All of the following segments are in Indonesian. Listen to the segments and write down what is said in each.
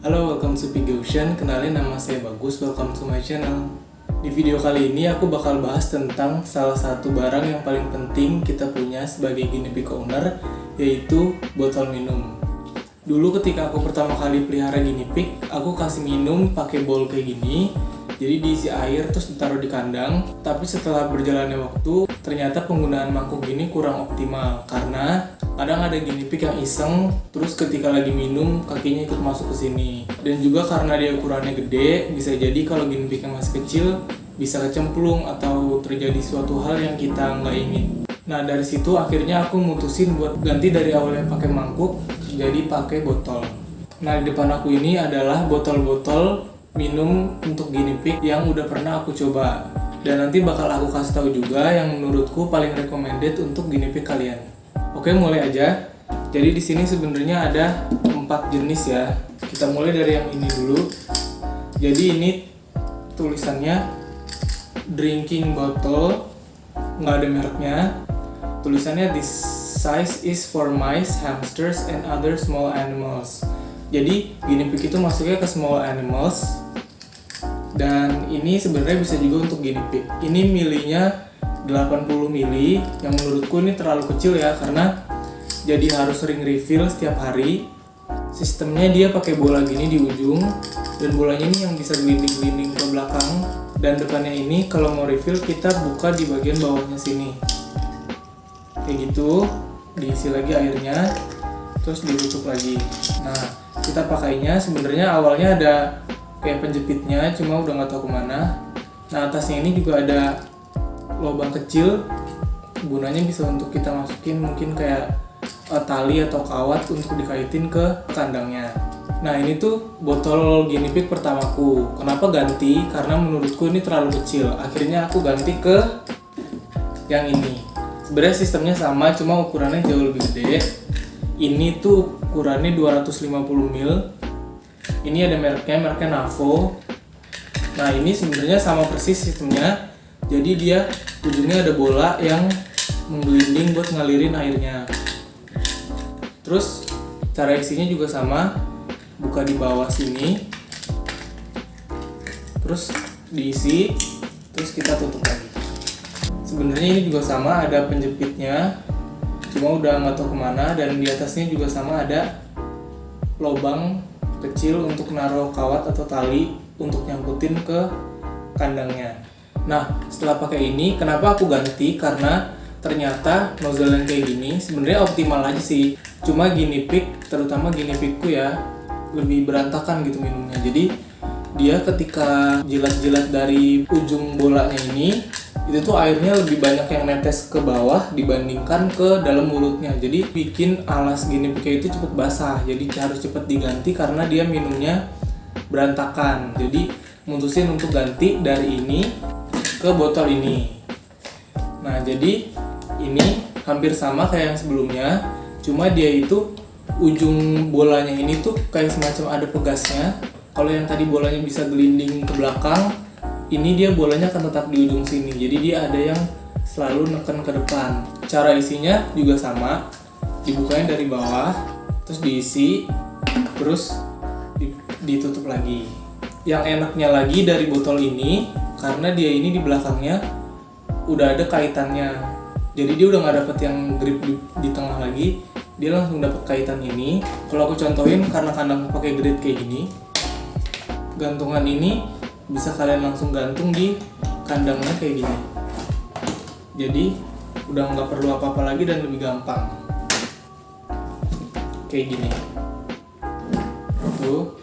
Halo, welcome to Pig Ocean. Kenalin, nama saya Bagus, welcome to my channel. Di video kali ini aku bakal bahas tentang salah satu barang yang paling penting kita punya sebagai guinea pig owner, yaitu botol minum. Dulu ketika aku pertama kali pelihara guinea pig, aku kasih minum pakai bowl kayak gini. Jadi diisi air terus ditaruh di kandang. Tapi setelah berjalannya waktu, ternyata penggunaan mangkuk ini kurang optimal karena kadang ada guinea pig yang iseng, terus ketika lagi minum kakinya ikut masuk ke sini. Dan juga karena dia ukurannya gede, bisa jadi kalau guinea pig yang masih kecil bisa kecemplung atau terjadi suatu hal yang kita nggak ingin. Nah, dari situ akhirnya aku mutusin buat ganti dari awalnya pakai mangkuk jadi pakai botol. Nah, di depan aku ini adalah botol-botol minum untuk guinea pig yang udah pernah aku coba, dan nanti bakal aku kasih tahu juga yang menurutku paling recommended untuk guinea pig kalian. Oke, mulai aja. Jadi di sini sebenarnya ada 4 jenis ya. Kita mulai dari yang ini dulu. Jadi ini tulisannya drinking bottle, nggak ada mereknya. Tulisannya this size is for mice, hamsters, and other small animals. Jadi guinea pig itu masuknya ke small animals. Dan ini sebenarnya bisa juga untuk guinea pig. Ini milinya 80 mili, yang menurutku ini terlalu kecil ya, karena jadi harus sering refill setiap hari. Sistemnya dia pakai bola gini di ujung, dan bolanya ini yang bisa gelinding-gelinding ke belakang. Dan depannya ini kalau mau refill kita buka di bagian bawahnya sini. Kayak gitu, diisi lagi airnya, terus ditutup lagi. Nah, kita pakainya sebenarnya awalnya ada kayak penjepitnya, cuma udah nggak tahu kemana. Nah, atasnya ini juga ada lubang kecil, gunanya bisa untuk kita masukin mungkin kayak tali atau kawat untuk dikaitin ke kandangnya. Nah, ini tuh botol guinea pig pertamaku. Kenapa ganti? Karena menurutku ini terlalu kecil. Akhirnya aku ganti ke yang ini. Sebenarnya sistemnya sama, cuma ukurannya jauh lebih gede. Ini tuh ukurannya 250 ml. Ini ada mereknya Navo. Nah, ini sebenarnya sama persis sistemnya. Jadi dia ujungnya ada bola yang menggelinding buat ngalirin airnya. Terus cara isinya juga sama. Buka di bawah sini. Terus diisi, terus kita tutup lagi. Sebenarnya ini juga sama, ada penjepitnya. Cuma udah nggak tahu kemana, dan di atasnya juga sama ada lubang kecil untuk naruh kawat atau tali untuk nyangkutin ke kandangnya. Nah, setelah pakai ini, kenapa aku ganti? Karena ternyata nozzle yang kayak gini sebenarnya optimal aja sih. Cuma guinea pig, terutama guinea pigku ya, lebih berantakan gitu minumnya. Jadi dia ketika jilat-jilat dari ujung bolanya ini, itu tuh airnya lebih banyak yang netes ke bawah dibandingkan ke dalam mulutnya. Jadi bikin alas guinea pig itu cepet basah. Jadi harus cepet diganti karena dia minumnya berantakan. Jadi mutusin untuk ganti dari ini ke botol ini. Nah, jadi ini hampir sama kayak yang sebelumnya, cuma dia itu ujung bolanya ini tuh kayak semacam ada pegasnya. Kalau yang tadi bolanya bisa gelinding ke belakang, ini dia bolanya akan tetap di ujung sini. Jadi dia ada yang selalu neken ke depan. Cara isinya juga sama, dibukanya dari bawah, terus diisi, terus ditutup lagi. Yang enaknya lagi dari botol ini, karena dia ini di belakangnya udah ada kaitannya. Jadi dia udah nggak dapet yang grip di tengah lagi, dia langsung dapet kaitan ini. Kalau aku contohin, karena kandang pakai grid kayak gini, gantungan ini bisa kalian langsung gantung di kandangnya kayak gini. Jadi udah nggak perlu apa-apa lagi dan lebih gampang. Kayak gini. Tuh.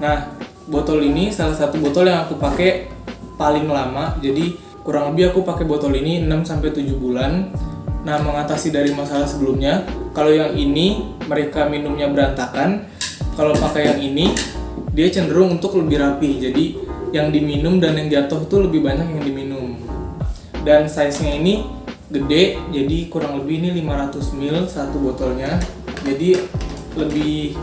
Nah, botol ini salah satu botol yang aku pakai paling lama. Jadi kurang lebih aku pakai botol ini 6-7 bulan. Nah, mengatasi dari masalah sebelumnya, kalau yang ini mereka minumnya berantakan. Kalau pakai yang ini, dia cenderung untuk lebih rapi. Jadi yang diminum dan yang jatuh tuh lebih banyak yang diminum. Dan size-nya ini gede, jadi kurang lebih ini 500 ml satu botolnya. Jadi lebih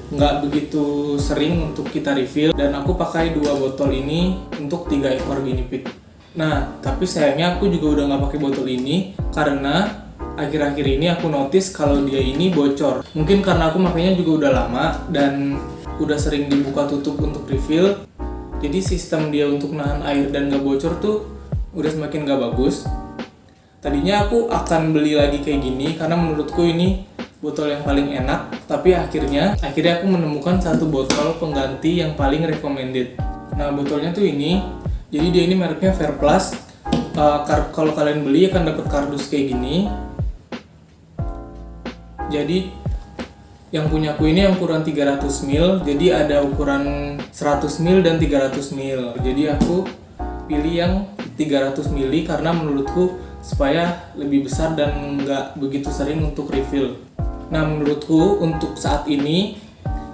nggak begitu sering untuk kita refill. Dan aku pakai 2 botol ini untuk 3 ekor guinea pig. Nah, tapi sayangnya aku juga udah nggak pakai botol ini karena akhir-akhir ini aku notice kalau dia ini bocor. Mungkin karena aku makainya juga udah lama dan udah sering dibuka tutup untuk refill, jadi sistem dia untuk nahan air dan gak bocor tuh udah semakin gak bagus. Tadinya aku akan beli lagi kayak gini karena menurutku ini botol yang paling enak, tapi akhirnya aku menemukan satu botol pengganti yang paling recommended. Nah, botolnya tuh ini, jadi dia ini mereknya Fairplus. Kalau kalian beli akan dapat kardus kayak gini. Jadi yang punya aku ini yang ukuran 300 ml, jadi ada ukuran 100 ml dan 300 ml. Jadi aku pilih yang 300 ml karena menurutku supaya lebih besar dan nggak begitu sering untuk refill. Nah, menurutku untuk saat ini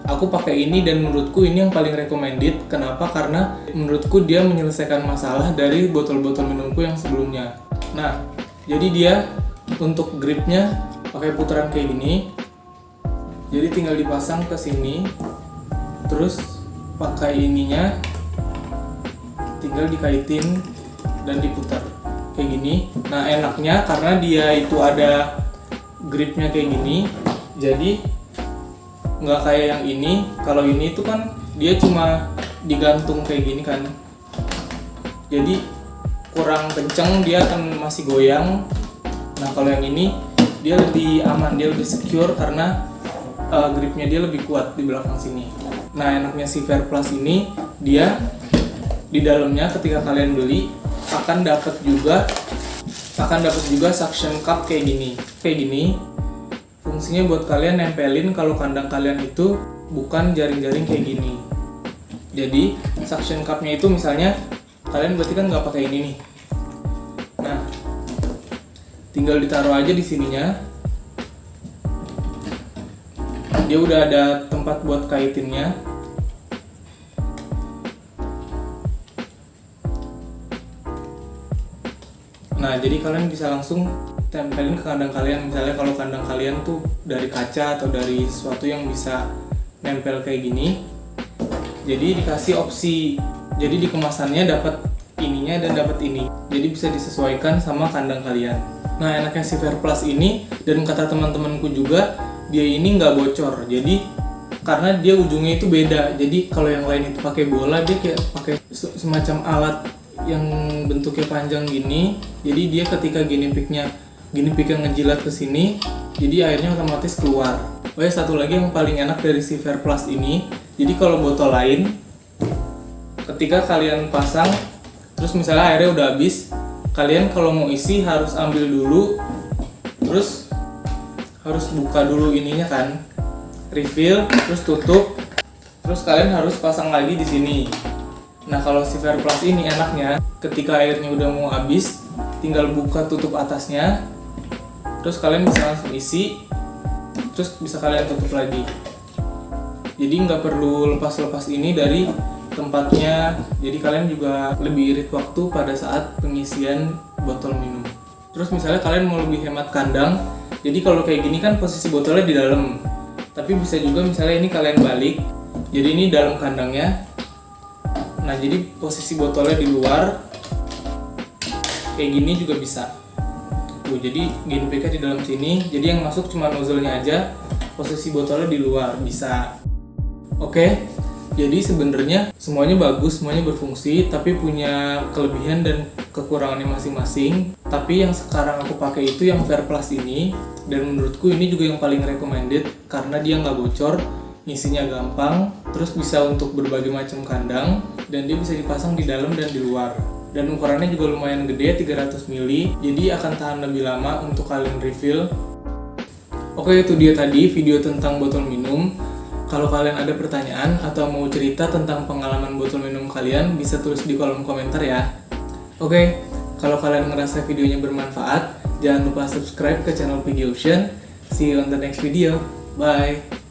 aku pakai ini dan menurutku ini yang paling recommended. Kenapa? Karena menurutku dia menyelesaikan masalah dari botol-botol minumku yang sebelumnya. Nah, jadi dia untuk gripnya pakai putaran kayak gini. Jadi tinggal dipasang ke sini, terus pakai ininya tinggal dikaitin dan diputar kayak gini. Nah, enaknya karena dia itu ada gripnya kayak gini, jadi nggak kayak yang ini. Kalau ini itu kan dia cuma digantung kayak gini kan, jadi kurang kenceng, dia akan masih goyang. Nah, kalau yang ini dia lebih aman, dia lebih secure karena gripnya dia lebih kuat di belakang sini. Nah, enaknya si Fairplus ini, dia di dalamnya ketika kalian beli akan dapat juga suction cup kayak gini. Fungsinya buat kalian nempelin kalau kandang kalian itu bukan jaring-jaring kayak gini. Jadi suction cupnya itu misalnya kalian berarti kan nggak pakai ini nih. Nah, tinggal ditaruh aja di sininya. Dia udah ada tempat buat kaitinnya. Nah, jadi kalian bisa langsung tempelin ke kandang kalian. Misalnya kalau kandang kalian tuh dari kaca atau dari sesuatu yang bisa nempel kayak gini, jadi dikasih opsi. Jadi di kemasannya dapat ininya dan dapat ini. Jadi bisa disesuaikan sama kandang kalian. Nah, enaknya si Fairplus ini, dan kata teman-temanku juga, dia ini nggak bocor. Jadi karena dia ujungnya itu beda. Jadi kalau yang lain itu pakai bola, dia kayak pakai semacam alat yang bentuknya panjang gini. Jadi dia ketika guinea pignya ngejilat ke sini, jadi airnya otomatis keluar. Oh ya, satu lagi yang paling enak dari si Fairplus ini, jadi kalau botol lain ketika kalian pasang terus misalnya airnya udah habis, kalian kalau mau isi harus ambil dulu, terus harus buka dulu ininya kan, refill, terus tutup, terus kalian harus pasang lagi di sini. Nah, kalau si Fairplus ini enaknya ketika airnya udah mau habis, tinggal buka tutup atasnya, terus kalian bisa langsung isi, terus bisa kalian tutup lagi. Jadi nggak perlu lepas-lepas ini dari tempatnya. Jadi kalian juga lebih irit waktu pada saat pengisian botol minum. Terus misalnya kalian mau lebih hemat kandang, jadi kalau kayak gini kan posisi botolnya di dalam, tapi bisa juga misalnya ini kalian balik, jadi ini dalam kandangnya. Nah, jadi posisi botolnya di luar, kayak gini juga bisa. Tuh, jadi guinea pignya di dalam sini, jadi yang masuk cuma nozzle-nya aja, posisi botolnya di luar, bisa. Oke, jadi sebenarnya semuanya bagus, semuanya berfungsi, tapi punya kelebihan dan kekurangannya masing-masing. Tapi yang sekarang aku pakai itu yang Fairplus ini, dan menurutku ini juga yang paling recommended karena dia nggak bocor, ngisinya gampang, terus bisa untuk berbagai macam kandang, dan dia bisa dipasang di dalam dan di luar. Dan ukurannya juga lumayan gede, 300 ml, jadi akan tahan lebih lama untuk kalian refill. Oke, itu dia tadi video tentang botol minum. Kalau kalian ada pertanyaan atau mau cerita tentang pengalaman botol minum kalian, bisa tulis di kolom komentar ya. Oke, kalau kalian ngerasa videonya bermanfaat, jangan lupa subscribe ke channel PG Ocean. See you on the next video. Bye!